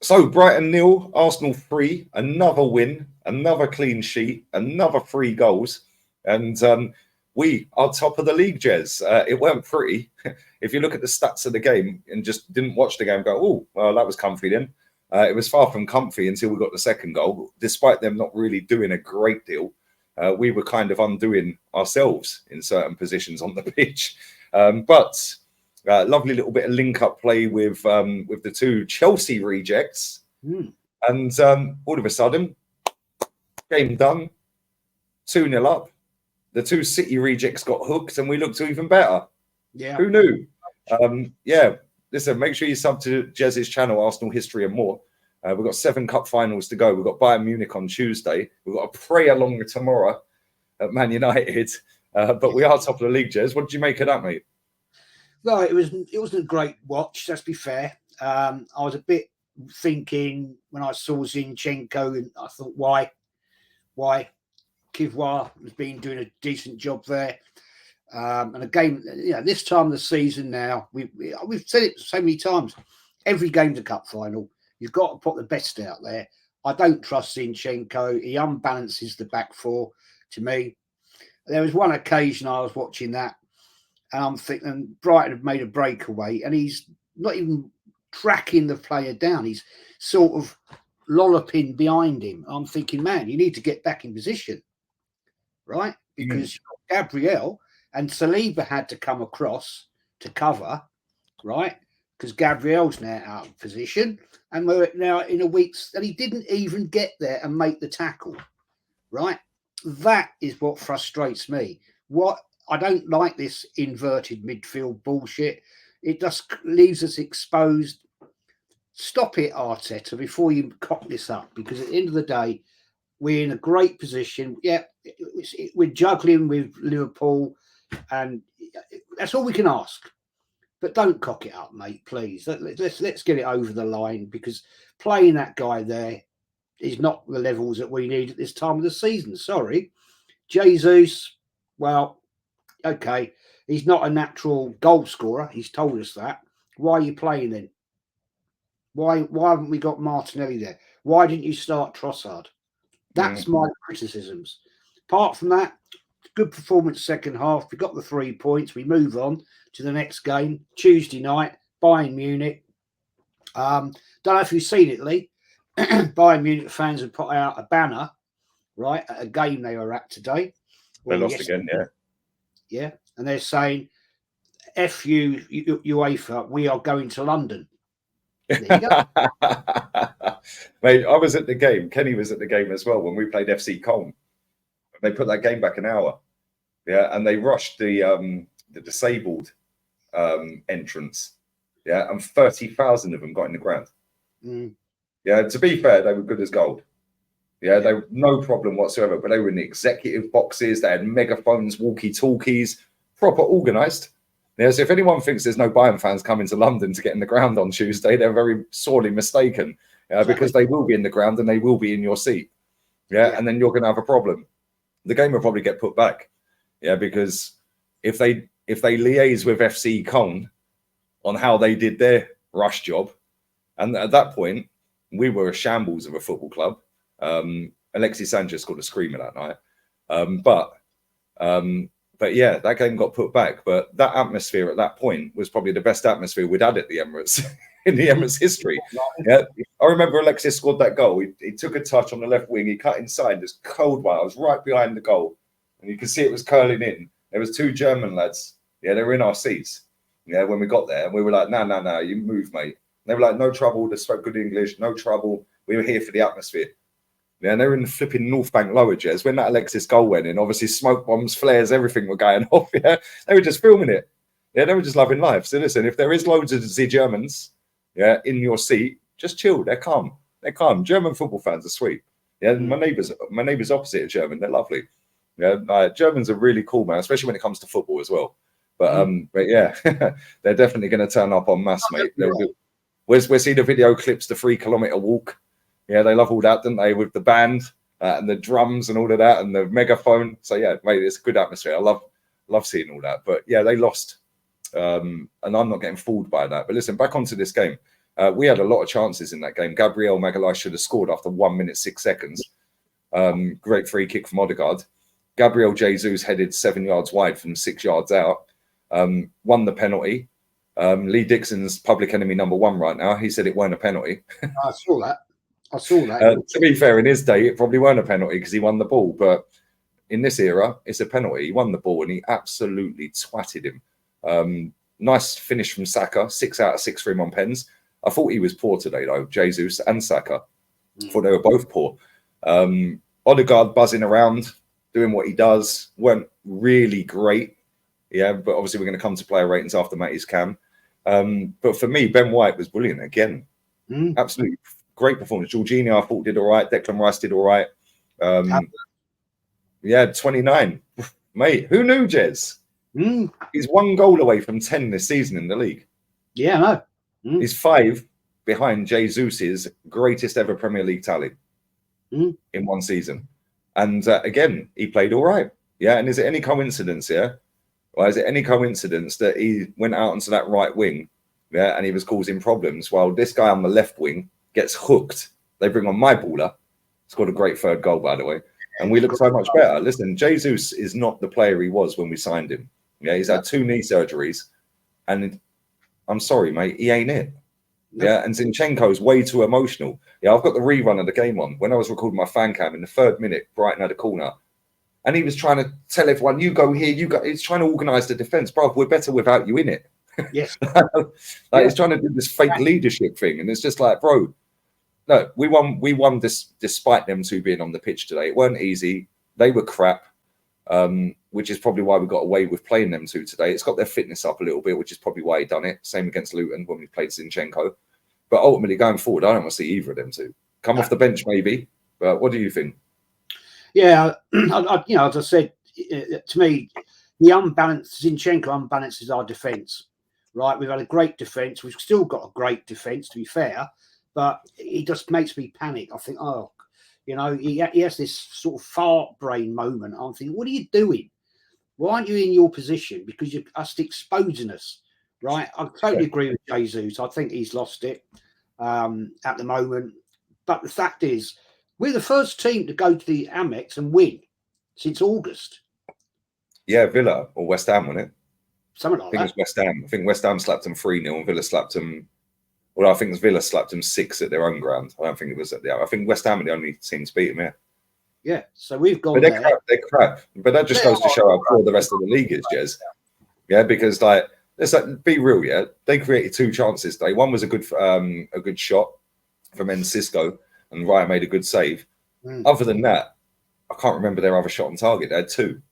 So Brighton 0, Arsenal 3, another win, another clean sheet, another 3 goals. And we are top of the league, Jez. It weren't pretty. If you look at the stats of the game and just didn't watch the game, go, oh, well, that was comfy then. It was far from comfy until we got the second goal. Despite them not really doing a great deal, we were kind of undoing ourselves in certain positions on the pitch. But lovely little bit of link-up play with the two Chelsea rejects. And all of a sudden, game done, 2-0 up. The two City rejects got hooked and we looked even better. Yeah. Who knew? Yeah. Listen, make sure you sub to Jez's channel, Arsenal History and More. We've got 7 cup finals to go. We've got Bayern Munich on Tuesday. We've got a pray along tomorrow at Man United. But we are top of the league, Jez. What did you make of that, mate? Well, it wasn't a great watch, let's be fair. I was a bit thinking when I saw Zinchenko, and I thought, why? Kivois has been doing a decent job there. And again, this time of the season now, we've said it so many times. Every game's a cup final. You've got to put the best out there. I don't trust Zinchenko. He unbalances the back four to me. There was one occasion I was watching that, and I'm thinking Brighton have made a breakaway, and he's not even tracking the player down. He's sort of lolloping behind him. I'm thinking, man, you need to get back in position, right? Because Gabriel and Saliba had to come across to cover, right? Because Gabriel's now out of position, and we're now in a week's, and he didn't even get there and make the tackle, right? That is what frustrates me. What I don't like this inverted midfield bullshit. It just leaves us exposed. Stop it, Arteta, before you cock this up, because at the end of the day, we're in a great position. Yeah, we're juggling with Liverpool, and that's all we can ask. But don't cock it up, mate, please. Let's get it over the line, because playing that guy there is not the levels that we need at this time of the season. Sorry. Jesus, well, okay, he's not a natural goal scorer. He's told us that. Why are you playing then? Why haven't we got Martinelli there? Why didn't you start Trossard? That's my criticisms. Apart from that, good performance second half. We got the 3 points. We move on to the next game, Tuesday night, Bayern Munich. Don't know if you've seen it, Lee. Bayern Munich fans have put out a banner, right, at a game they were at today. They lost again, yeah. Yeah, and they're saying, F you, UEFA, we are going to London. There you go. Mate, I was at the game. Kenny was at the game as well when we played FC Cologne. They put that game back an hour. Yeah, and they rushed the disabled entrance. Yeah, and 30,000 of them got in the ground. Yeah, to be fair, they were good as gold. Yeah, they were no problem whatsoever, but they were in the executive boxes. They had megaphones, walkie-talkies, proper organised. Yeah, so if anyone thinks there's no Bayern fans coming to London to get in the ground on Tuesday, they're very sorely mistaken, because they will be in the ground and they will be in your seat. Yeah, and then you're going to have a problem. The game will probably get put back. Yeah, because if they liaise with FC Cologne on how they did their rush job, and at that point, we were a shambles of a football club. Alexis Sanchez scored a screamer that night. But yeah, that game got put back. But that atmosphere at that point was probably the best atmosphere we'd had at the Emirates in the Emirates history. Yeah, I remember Alexis scored that goal. He took a touch on the left wing. He cut inside. This cold white. I was right behind the goal, and you could see it was curling in. There was 2 German lads. Yeah, they were in our seats. Yeah, when we got there, and we were like, no, you move, mate. And they were like, no trouble. They spoke good English. No trouble. We were here for the atmosphere. Yeah, and they were in the flipping North Bank lower, Jez. When that Alexis goal went in, obviously smoke bombs, flares, everything were going off. Yeah, they were just filming it. Yeah, they were just loving life. So listen, if there is loads of the Germans, yeah, in your seat, just chill. They're calm. They're calm. German football fans are sweet. Yeah, my neighbours opposite are German. They're lovely. Yeah, Germans are really cool, man, especially when it comes to football as well. But yeah, they're definitely going to turn up en masse, mate. We'll see the video clips, the 3-kilometre walk. Yeah, they love all that, don't they? With the band and the drums and all of that and the megaphone. So yeah, mate, it's a good atmosphere. I love seeing all that. But yeah, they lost, and I'm not getting fooled by that. But listen, back onto this game. We had a lot of chances in that game. Gabriel Magalhaes should have scored after 1 minute, 6 seconds. Great free kick from Odegaard. Gabriel Jesus headed 7 yards wide from 6 yards out. Won the penalty. Lee Dixon's public enemy #1 right now. He said it weren't a penalty. I saw that. To be fair, in his day, it probably weren't a penalty because he won the ball. But in this era, it's a penalty. He won the ball and he absolutely twatted him. Nice finish from Saka. 6 out of 6 for him on pens. I thought he was poor today, though, Jesus and Saka. I thought they were both poor. Odegaard buzzing around, doing what he does. Weren't really great. Yeah, but obviously we're going to come to player ratings after Matty's cam. But for me, Ben White was brilliant again. Absolutely great performance. Jorginho, I thought, did all right. Declan Rice did all right. Yeah, 29. Mate, who knew, Jez? He's 1 goal away from 10 this season in the league. Yeah, I know. He's 5 behind Jesus's greatest ever Premier League tally in 1 season. And again, he played all right. Yeah, and is it any coincidence, or is it any coincidence that he went out onto that right wing, and he was causing problems while this guy on the left wing gets hooked? They bring on my baller, scored a great 3rd goal, by the way, and we look so much better. Listen, Jesus is not the player he was when we signed him. Yeah, he's had 2 knee surgeries, and I'm sorry, mate, he ain't it. Yeah, and Zinchenko's way too emotional. Yeah, I've got the rerun of the game on. When I was recording my fan cam in the 3rd minute, Brighton had a corner. And he was trying to tell everyone, you go here, you go. He's trying to organise the defence. Bro, we're better without you in it. Yes. He's trying to do this fake leadership thing. And it's just like, bro, no, we won this despite them 2 being on the pitch today. It weren't easy. They were crap, which is probably why we got away with playing them 2 today. It's got their fitness up a little bit, which is probably why he done it. Same against Luton when we played Zinchenko. But ultimately, going forward, I don't want to see either of them 2. Come off the bench, maybe. But what do you think? Yeah, as I said, to me, the Zinchenko unbalances our defence, right? We've had a great defence. We've still got a great defence, to be fair, but he just makes me panic. I think, he has this sort of fart brain moment. I'm thinking, what are you doing? Why aren't you in your position? Because you're just exposing us, right? I totally agree with Jesus. I think he's lost it at the moment. But the fact is, we're the first team to go to the Amex and win since August. Yeah, Villa or West Ham, wasn't it? Something like that. I think it was West Ham. I think West Ham slapped them 3-0 and Villa slapped them. Well, I think it was Villa slapped them 6 at their own ground. I don't think it was at the. I think West Ham are the only team to beat them, yeah. Yeah, so we've gone. But they're crap. But that just goes to show how poor the rest of the league is, Jez. Yeah, because let's be real, yeah. They created 2 chances today. One was a good shot from Cisco, and Ryan made a good save. Other than that, I can't remember their other shot on target. They had 2.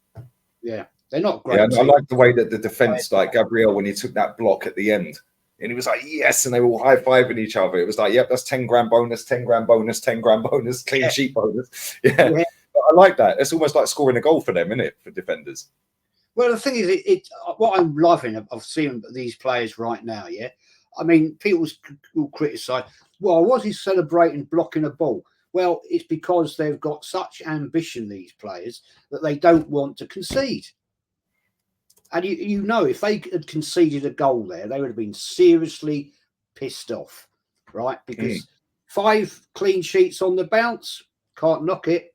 Yeah, they're not great. Yeah, I like the way that the defense, like Gabriel, when he took that block at the end, and he was like, yes, and they were all high-fiving each other. It was like, yep, that's 10 grand bonus, 10 grand bonus, 10 grand bonus, clean sheet bonus. Yeah. I like that. It's almost like scoring a goal for them, isn't it, for defenders? Well, the thing is, what I'm loving of seeing these players right now, yeah? I mean, people will criticise, well, was he celebrating blocking a ball? Well, it's because they've got such ambition, these players, that they don't want to concede. And if they had conceded a goal there, they would have been seriously pissed off, right? Because 5 clean sheets on the bounce, can't knock it.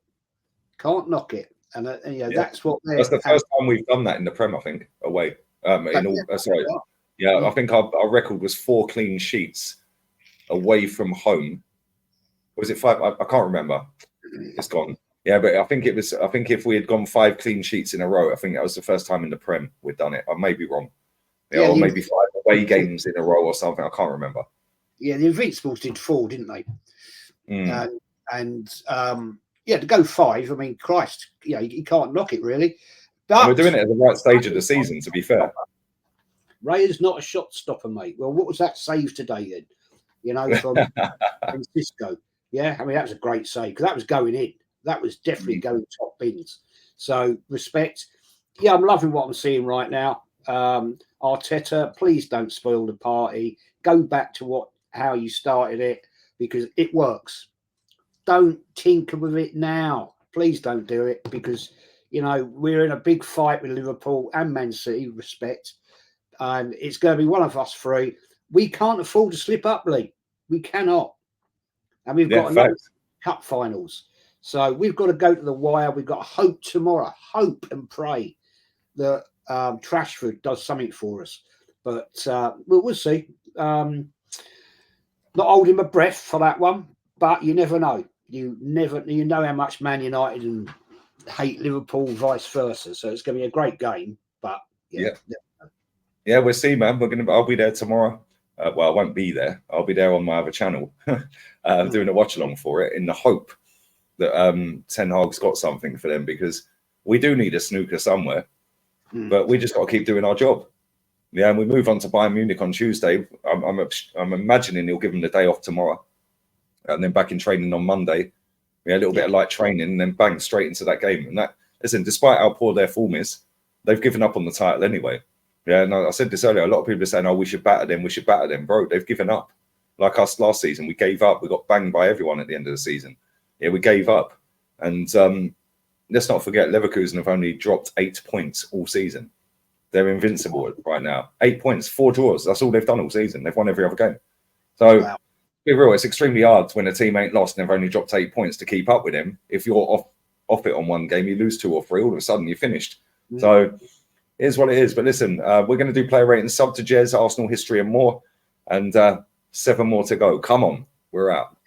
And that's what they're... That's the first time we've done that in the Prem, I think, away. I think our record was 4 clean sheets away from home. Was it 5? I can't remember. It's gone. Yeah, but I think if we had gone 5 clean sheets in a row, I think that was the first time in the Prem we'd done it. I may be wrong. Or maybe 5 away games in a row or something. I can't remember. Yeah, the Invincibles did 4, didn't they? To go 5, I mean, Christ, you can't knock it really. But we're doing it at the right stage of the season, to be fair. Rayer's not a shot stopper, mate. Well, what was that save today then? From Cisco. Yeah, I mean, that was a great save because that was going in. That was definitely going top bins. So respect. Yeah, I'm loving what I'm seeing right now. Arteta, please don't spoil the party. Go back to how you started it because it works. Don't tinker with it now. Please don't do it because, we're in a big fight with Liverpool and Man City, respect. And it's going to be one of us 3. We can't afford to slip up, Lee. We cannot. And we've Yeah, got another facts. cup finals. So we've got to go to the wire. We've got to hope tomorrow, hope and pray that Trashford does something for us. But we'll see. Not holding my breath for that one, but you never know. You know how much Man United and hate Liverpool, vice versa. So it's going to be a great game. But Yeah, we'll see, man. I'll be there tomorrow. Well, I won't be there. I'll be there on my other channel, doing a watch along for it, in the hope that Ten Hag's got something for them, because we do need a snooker somewhere, but we just got to keep doing our job. Yeah, and we move on to Bayern Munich on Tuesday. I'm imagining he'll give them the day off tomorrow, and then back in training on Monday. A little bit of light training, and then bang, straight into that game. And that, listen, despite how poor their form is, they've given up on the title anyway. Yeah, and I said this earlier. A lot of people are saying, "Oh, we should batter them. We should batter them." Bro, they've given up. Like us last season, we gave up. We got banged by everyone at the end of the season. Yeah, we gave up. And let's not forget, Leverkusen have only dropped 8 points all season. They're invincible right now. 8 points, 4 draws. That's all they've done all season. They've won every other game. So, be real, it's extremely hard when a team ain't lost and they've only dropped 8 points to keep up with him. If you're off it on one game, you lose 2 or 3, all of a sudden you're finished. So, it is what it is. But listen, we're going to do player ratings, sub to Jez, Arsenal history and more. And 7 more to go. Come on, we're out.